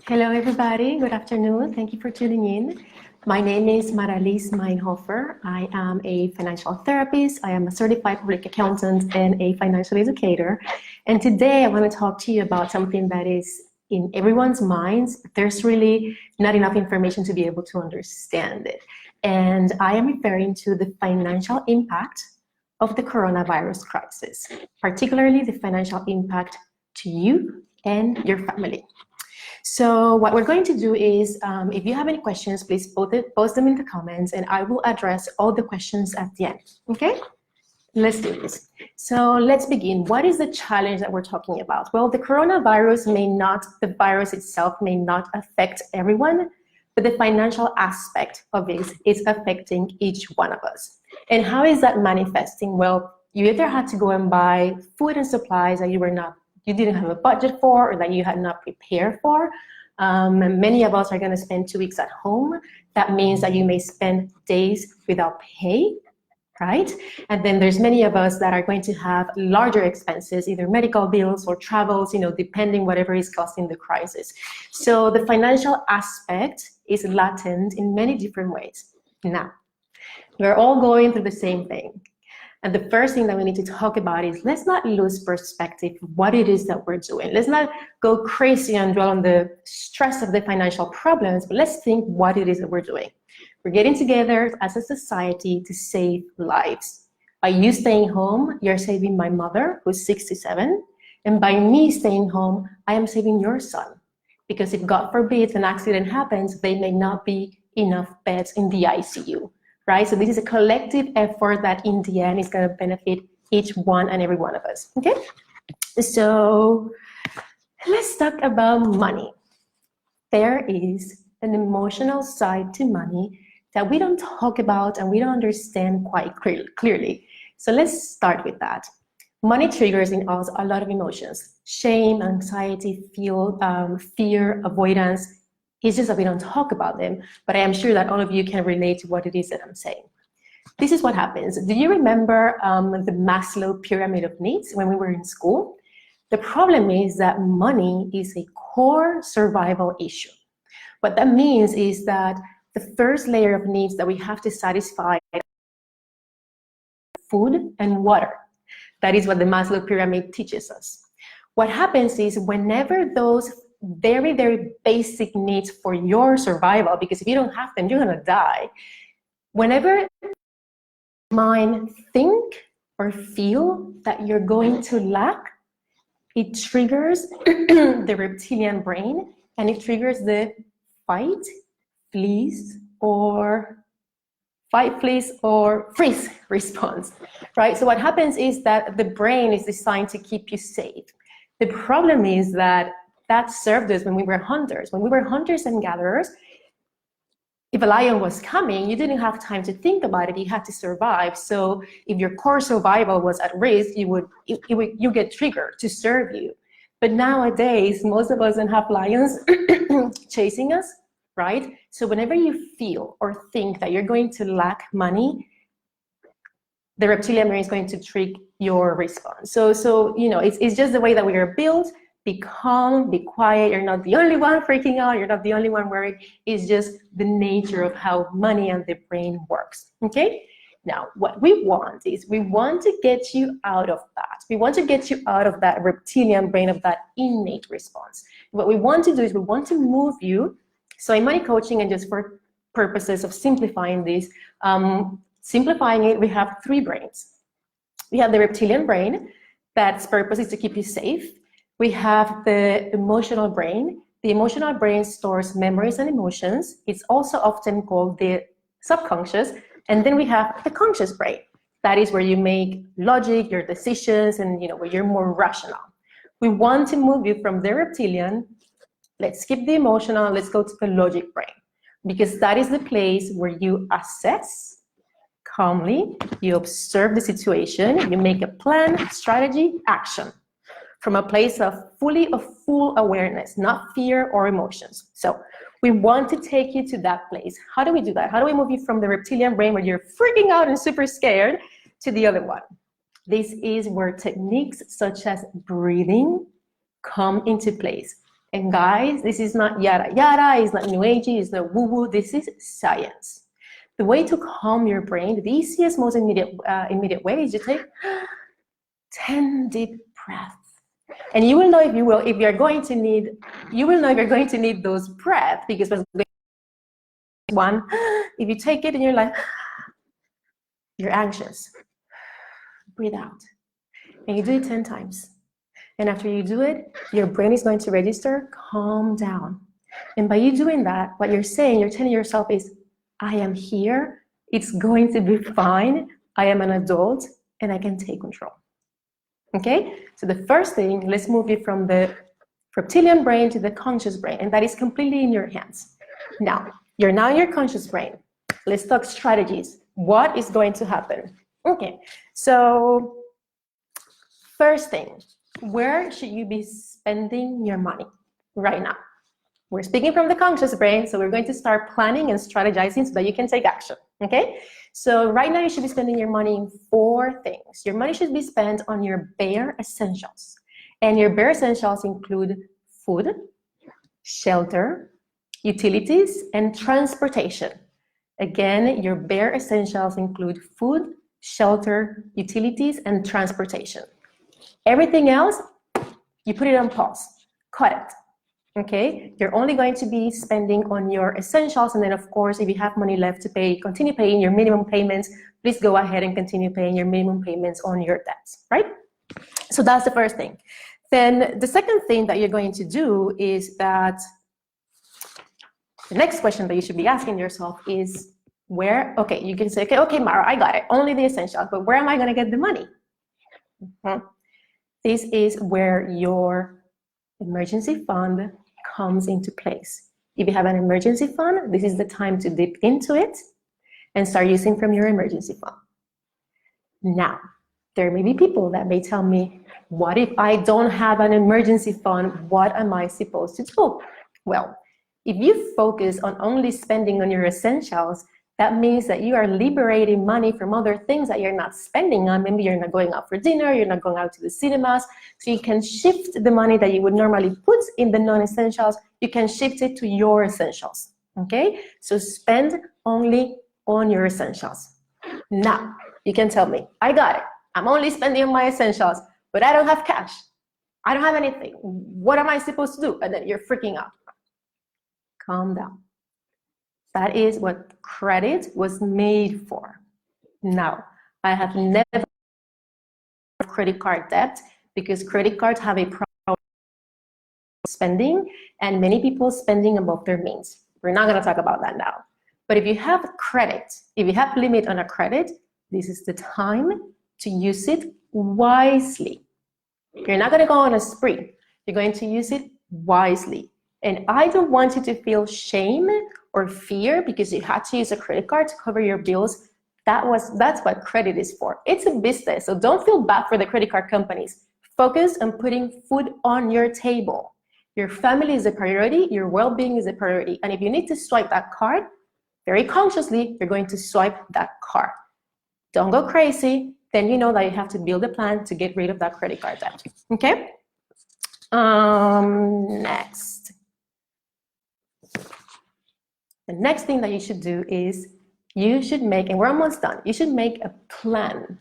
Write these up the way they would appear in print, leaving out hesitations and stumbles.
Hello, everybody. Good afternoon. Thank you for tuning in. My name is Mara Liz Meinhofer. I am a financial therapist. I am a certified public accountant and a financial educator. And today I want to talk to you about something that is in everyone's minds, but there's really not enough information to be able to understand it. And I am referring to the financial impact of the coronavirus crisis, particularly the financial impact to you and your family. So what we're going to do is, if you have any questions, please post them in the comments and I will address all the questions at the end, okay? Let's do this. So let's begin. What is the challenge that we're talking about? Well, the coronavirus the virus itself may not affect everyone, but the financial aspect of it is affecting each one of us. And how is that manifesting? Well, you either had to go and buy food and supplies that you didn't have a budget for, or that you had not prepared for. Many of us are going to spend 2 weeks at home. That means that you may spend days without pay, right? And then there's many of us that are going to have larger expenses, either medical bills or travels, depending whatever is causing the crisis. So the financial aspect is latent in many different ways. Now, we're all going through the same thing. And the first thing that we need to talk about is, let's not lose perspective of what it is that we're doing. Let's not go crazy and dwell on the stress of the financial problems, but let's think what it is that we're doing. We're getting together as a society to save lives. By you staying home, you're saving my mother, who's 67. And by me staying home, I am saving your son. Because if God forbid an accident happens, there may not be enough beds in the ICU. Right? So this is a collective effort that in the end is going to benefit each one and every one of us, okay? So let's talk about money. There is an emotional side to money that we don't talk about and we don't understand quite clearly. So let's start with that. Money triggers in us a lot of emotions: shame, anxiety, fear, avoidance. It's just that we don't talk about them, but I am sure that all of you can relate to what it is that I'm saying. This is what happens. Do you remember the Maslow pyramid of needs when we were in school? The problem is that money is a core survival issue. What that means is that the first layer of needs that we have to satisfy is food and water. That is what the Maslow pyramid teaches us. What happens is, whenever those very, very basic needs for your survival, because if you don't have them, you're going to die. Whenever mind think or feel that you're going to lack, it triggers the reptilian brain, and it triggers the fight, freeze, or freeze response, right? So what happens is that the brain is designed to keep you safe. The problem is that served us when we were hunters. When we were hunters and gatherers, if a lion was coming, you didn't have time to think about it. You had to survive. So if your core survival was at risk, you get triggered to serve you. But nowadays, most of us don't have lions chasing us, right? So whenever you feel or think that you're going to lack money, the reptilian brain is going to trigger your response. So it's just the way that we are built. Be calm, be quiet. You're not the only one freaking out. You're not the only one worried. It's just the nature of how money and the brain works, okay? Now, what we want is, we want to get you out of that. We want to get you out of that reptilian brain, of that innate response. What we want to do is, we want to move you. So in money coaching, and just for purposes of simplifying this, simplifying it, we have 3 brains. We have the reptilian brain, that's purpose is to keep you safe. We have the emotional brain. The emotional brain stores memories and emotions. It's also often called the subconscious. And then we have the conscious brain. That is where you make logic, your decisions, and where you're more rational. We want to move you from the reptilian. Let's skip the emotional. Let's go to the logic brain, because that is the place where you assess calmly, you observe the situation, you make a plan, strategy, action, from a place of full awareness, not fear or emotions. So we want to take you to that place. How do we do that? How do we move you from the reptilian brain, where you're freaking out and super scared, to the other one? This is where techniques such as breathing come into place. And guys, this is not yada yada, it's not new agey, it's not woo-woo, this is science. The way to calm your brain, the easiest, most immediate way is to take 10 deep breaths. And you will know if you're going to need those breaths, because one, if you take it and you're like, you're anxious, breathe out. And you do it 10 times. And after you do it, your brain is going to register, calm down. And by you doing that, what you're saying, you're telling yourself is, I am here, it's going to be fine, I am an adult, and I can take control. Okay? So the first thing, let's move you from the reptilian brain to the conscious brain, and that is completely in your hands. Now, you're now in your conscious brain. Let's talk strategies. What is going to happen? Okay, so first thing, where should you be spending your money right now? We're speaking from the conscious brain, so we're going to start planning and strategizing so that you can take action, okay? So right now you should be spending your money in 4 things. Your money should be spent on your bare essentials. And your bare essentials include food, shelter, utilities, and transportation. Again, your bare essentials include food, shelter, utilities, and transportation. Everything else, you put it on pause, cut it, okay? You're only going to be spending on your essentials, and then of course, if you have money left to pay, continue paying your minimum payments, please go ahead and continue paying your minimum payments on your debts, right? So that's the first thing. Then the second thing that you're going to do is that, the next question that you should be asking yourself is, where, okay, you can say, okay, Mara, I got it, only the essentials, but where am I gonna get the money? This is where your emergency fund comes into place. If you have an emergency fund, this is the time to dip into it and start using from your emergency fund. Now, there may be people that may tell me, what if I don't have an emergency fund? What am I supposed to do? Well, if you focus on only spending on your essentials, that means that you are liberating money from other things that you're not spending on. Maybe you're not going out for dinner, you're not going out to the cinemas. So you can shift the money that you would normally put in the non-essentials, you can shift it to your essentials, okay? So spend only on your essentials. Now, you can tell me, I got it. I'm only spending on my essentials, but I don't have cash. I don't have anything. What am I supposed to do? And then you're freaking out. Calm down. That is what credit was made for. Now, I have never credit card debt because credit cards have a problem spending and many people spending above their means. We're not going to talk about that now. But if you have credit, if you have limit on a credit, this is the time to use it wisely. You're not going to go on a spree. You're going to use it wisely. And I don't want you to feel shame or fear because you had to use a credit card to cover your bills. That's what credit is for. It's a business, so don't feel bad for the credit card companies. Focus on putting food on your table. Your family is a priority, your well-being is a priority. And if you need to swipe that card, very consciously, you're going to swipe that card. Don't go crazy, then you know that you have to build a plan to get rid of that credit card debt, okay? Next. The next thing that you should do is you should make, and we're almost done, you should make a plan.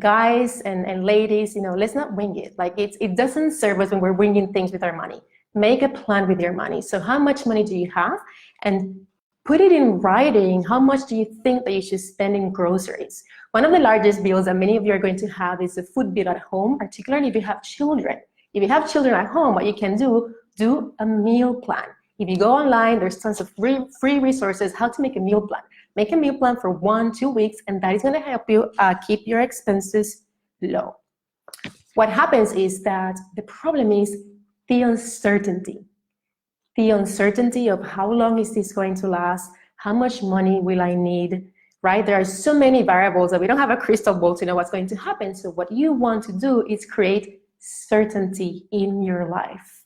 Guys and ladies, you know, let's not wing it. Like it doesn't serve us when we're winging things with our money. Make a plan with your money. So how much money do you have? And put it in writing. How much do you think that you should spend in groceries? One of the largest bills that many of you are going to have is the food bill at home, particularly if you have children. If you have children at home, what you can do a meal plan. If you go online, there's tons of free resources how to make a meal plan. Make a meal plan for 1-2 weeks, and that is going to help you keep your expenses low. What happens is that the problem is the uncertainty. The uncertainty of how long is this going to last, how much money will I need, right? There are so many variables that we don't have a crystal ball to know what's going to happen. So what you want to do is create certainty in your life.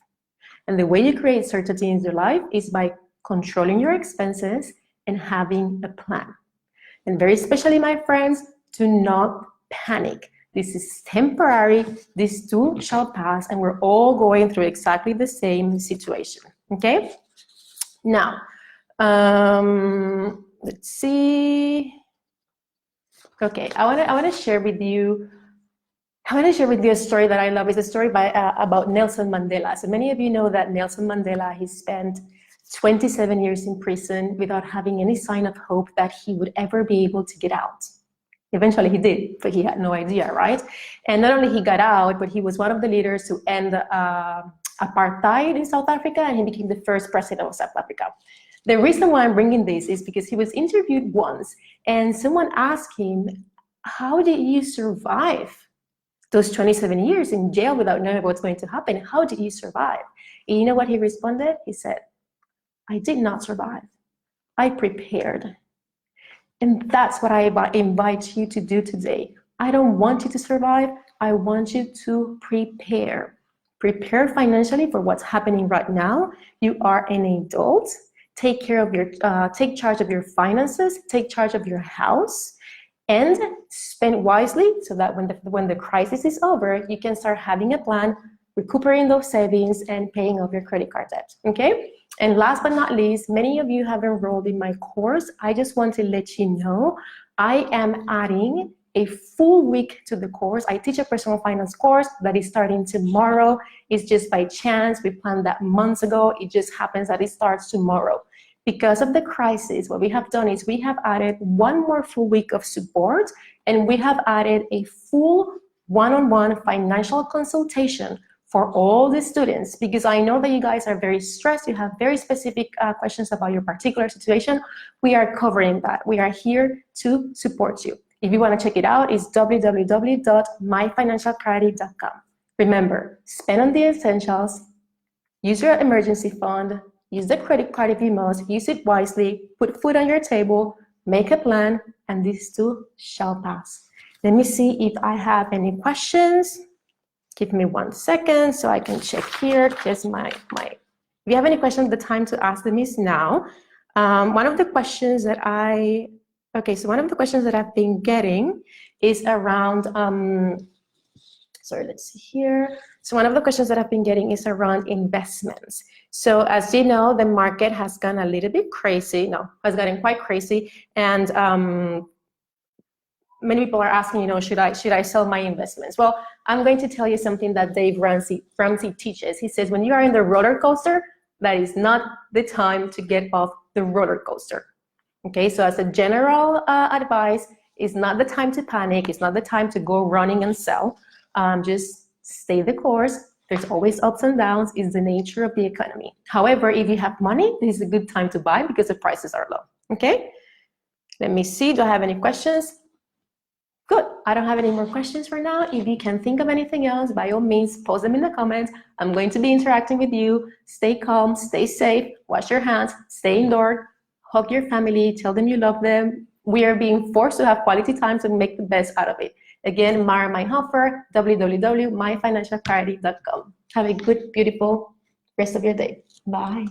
And the way you create certainty in your life is by controlling your expenses and having a plan. And very especially, my friends, do not panic. This is temporary. This too shall pass, and we're all going through exactly the same situation. Okay? Now, let's see. Okay, I want to share with you. A story that I love. It's a story about Nelson Mandela. So many of you know that Nelson Mandela, he spent 27 years in prison without having any sign of hope that he would ever be able to get out. Eventually he did, but he had no idea, right? And not only he got out, but he was one of the leaders to end apartheid in South Africa, and he became the first president of South Africa. The reason why I'm bringing this is because he was interviewed once, and someone asked him, how did you survive those 27 years in jail without knowing what's going to happen? How did you survive? And you know what he responded? He said, I did not survive. I prepared. And that's what I invite you to do today. I don't want you to survive. I want you to prepare. Prepare financially for what's happening right now. You are an adult. Take charge of your finances. Take charge of your house. And spend wisely so that when the crisis is over, you can start having a plan, recuperating those savings, and paying off your credit card debt, okay? And last but not least, many of you have enrolled in my course. I just want to let you know, I am adding a full week to the course. I teach a personal finance course that is starting tomorrow. It's just by chance. We planned that months ago. It just happens that it starts tomorrow. Because of the crisis, what we have done is we have added one more full week of support, and we have added a full one-on-one financial consultation for all the students, because I know that you guys are very stressed. You have very specific questions about your particular situation. We are covering that. We are here to support you. If you want to check it out, it's www.myfinancialclarity.com. Remember, spend on the essentials, use your emergency fund, use the credit card if you must, use it wisely, put food on your table, make a plan, and this too shall pass. Let me see if I have any questions. Give me 1 second so I can check here, because if you have any questions, the time to ask them is now. One of the questions that I've been getting is around, let's see here. So one of the questions that I've been getting is around investments. So as you know, the market has gone a little bit crazy. Has gotten quite crazy. And many people are asking, should I sell my investments? Well, I'm going to tell you something that Dave Ramsey teaches. He says, when you are in the roller coaster, that is not the time to get off the roller coaster. Okay, so as a general advice, it's not the time to panic. It's not the time to go running and sell. Just stay the course. There's always ups and downs. It's the nature of the economy. However, if you have money, this is a good time to buy because the prices are low. Okay, let me see. Do I have any questions? Good. I don't have any more questions for now. If you can think of anything else, by all means, post them in the comments. I'm going to be interacting with you. Stay calm, stay safe, wash your hands, stay indoors, hug your family, tell them you love them. We are being forced to have quality time to make the best out of it. Again, Mara Meinhofer, www.myfinancialclarity.com. Have a good, beautiful rest of your day. Bye.